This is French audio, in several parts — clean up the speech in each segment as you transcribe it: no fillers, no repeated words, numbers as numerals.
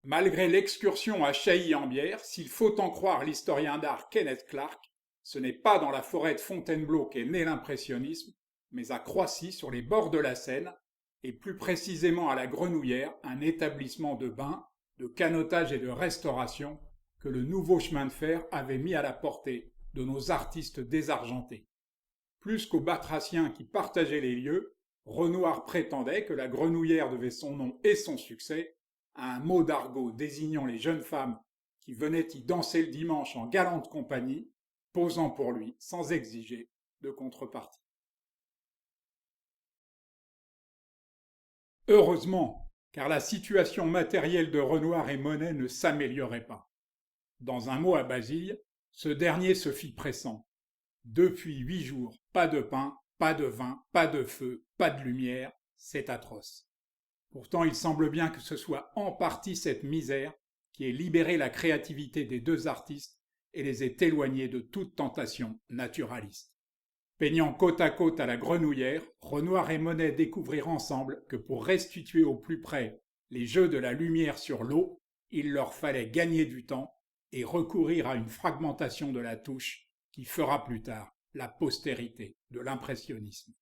Malgré l'excursion à Chailly-en-Bière, s'il faut en croire l'historien d'art Kenneth Clark, ce n'est pas dans la forêt de Fontainebleau qu'est né l'impressionnisme, mais à Croissy, sur les bords de la Seine, et plus précisément à la Grenouillère, un établissement de bain, de canotage et de restauration que le nouveau chemin de fer avait mis à la portée de nos artistes désargentés. Plus qu'aux batraciens qui partageaient les lieux, Renoir prétendait que la Grenouillère devait son nom et son succès à un mot d'argot désignant les jeunes femmes qui venaient y danser le dimanche en galante compagnie, posant pour lui sans exiger de contrepartie. Heureusement, car la situation matérielle de Renoir et Monet ne s'améliorait pas. Dans un mot à Basile, ce dernier se fit pressant. Depuis 8 jours, pas de pain, pas de vin, pas de feu, pas de lumière, c'est atroce. Pourtant, il semble bien que ce soit en partie cette misère qui ait libéré la créativité des deux artistes et les ait éloignés de toute tentation naturaliste. Peignant côte à côte à la Grenouillère, Renoir et Monet découvrirent ensemble que pour restituer au plus près les jeux de la lumière sur l'eau, il leur fallait gagner du temps et recourir à une fragmentation de la touche qui fera plus tard la postérité de l'impressionnisme.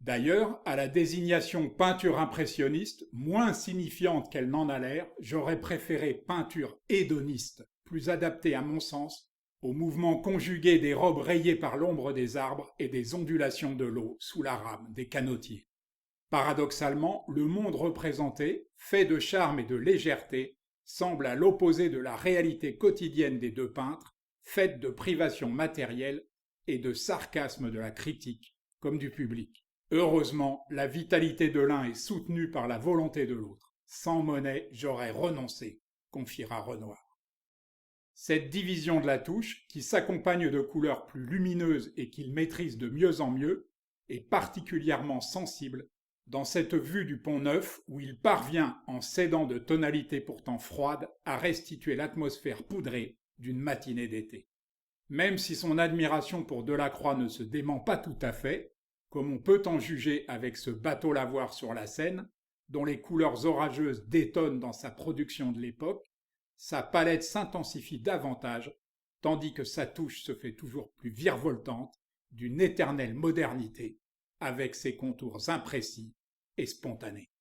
D'ailleurs, à la désignation peinture impressionniste, moins signifiante qu'elle n'en a l'air, j'aurais préféré peinture hédoniste, plus adaptée à mon sens au mouvement conjugué des robes rayées par l'ombre des arbres et des ondulations de l'eau sous la rame des canotiers. Paradoxalement, le monde représenté, fait de charme et de légèreté, semble à l'opposé de la réalité quotidienne des deux peintres, faite de privations matérielles et de sarcasme de la critique comme du public. Heureusement, la vitalité de l'un est soutenue par la volonté de l'autre. Sans Monet, j'aurais renoncé, confiera Renoir. Cette division de la touche, qui s'accompagne de couleurs plus lumineuses et qu'il maîtrise de mieux en mieux, est particulièrement sensible dans cette vue du Pont Neuf où il parvient, en s'aidant de tonalités pourtant froides, à restituer l'atmosphère poudrée d'une matinée d'été. Même si son admiration pour Delacroix ne se dément pas tout à fait, comme on peut en juger avec ce bateau lavoir sur la Seine, dont les couleurs orageuses détonnent dans sa production de l'époque, sa palette s'intensifie davantage, tandis que sa touche se fait toujours plus virevoltante, d'une éternelle modernité, avec ses contours imprécis et spontanés.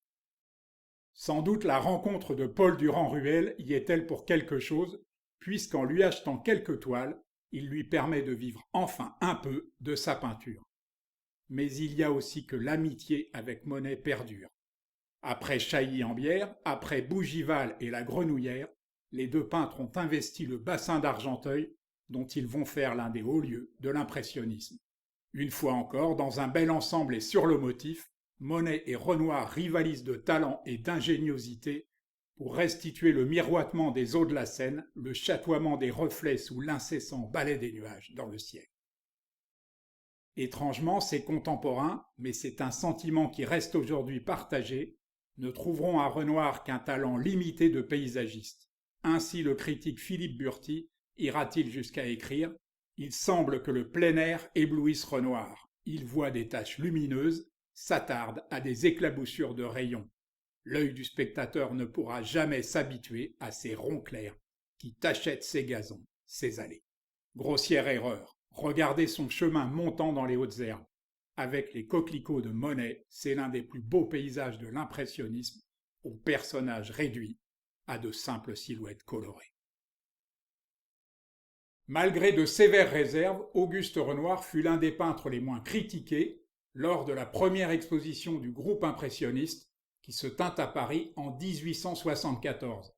Sans doute la rencontre de Paul Durand-Ruel y est-elle pour quelque chose, puisqu'en lui achetant quelques toiles, il lui permet de vivre enfin un peu de sa peinture. Mais il y a aussi que l'amitié avec Monet perdure. Après Chailly-en-Bière, après Bougival et la Grenouillère, les deux peintres ont investi le bassin d'Argenteuil, dont ils vont faire l'un des hauts lieux de l'impressionnisme. Une fois encore, dans un bel ensemble et sur le motif, Monet et Renoir rivalisent de talent et d'ingéniosité pour restituer le miroitement des eaux de la Seine, le chatoiement des reflets sous l'incessant balai des nuages dans le ciel. Étrangement, ces contemporains, mais c'est un sentiment qui reste aujourd'hui partagé, ne trouveront à Renoir qu'un talent limité de paysagiste. Ainsi le critique Philippe Burti ira-t-il jusqu'à écrire « Il semble que le plein air éblouisse Renoir. Il voit des taches lumineuses, s'attarde à des éclaboussures de rayons. L'œil du spectateur ne pourra jamais s'habituer à ces ronds clairs qui tachettent ses gazons, ses allées. » Grossière erreur. Regardez son chemin montant dans les hautes herbes. Avec les coquelicots de Monet, c'est l'un des plus beaux paysages de l'impressionnisme, aux personnages réduits à de simples silhouettes colorées. Malgré de sévères réserves, Auguste Renoir fut l'un des peintres les moins critiqués lors de la première exposition du groupe impressionniste qui se tint à Paris en 1874.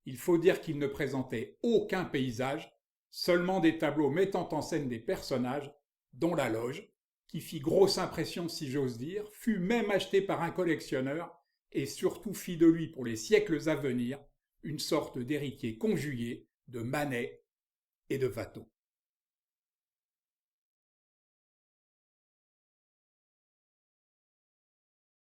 Il faut dire qu'il ne présentait aucun paysage, seulement des tableaux mettant en scène des personnages, dont la loge, qui fit grosse impression si j'ose dire, fut même acheté par un collectionneur et surtout fit de lui pour les siècles à venir une sorte d'héritier conjugué de Manet et de Watteau.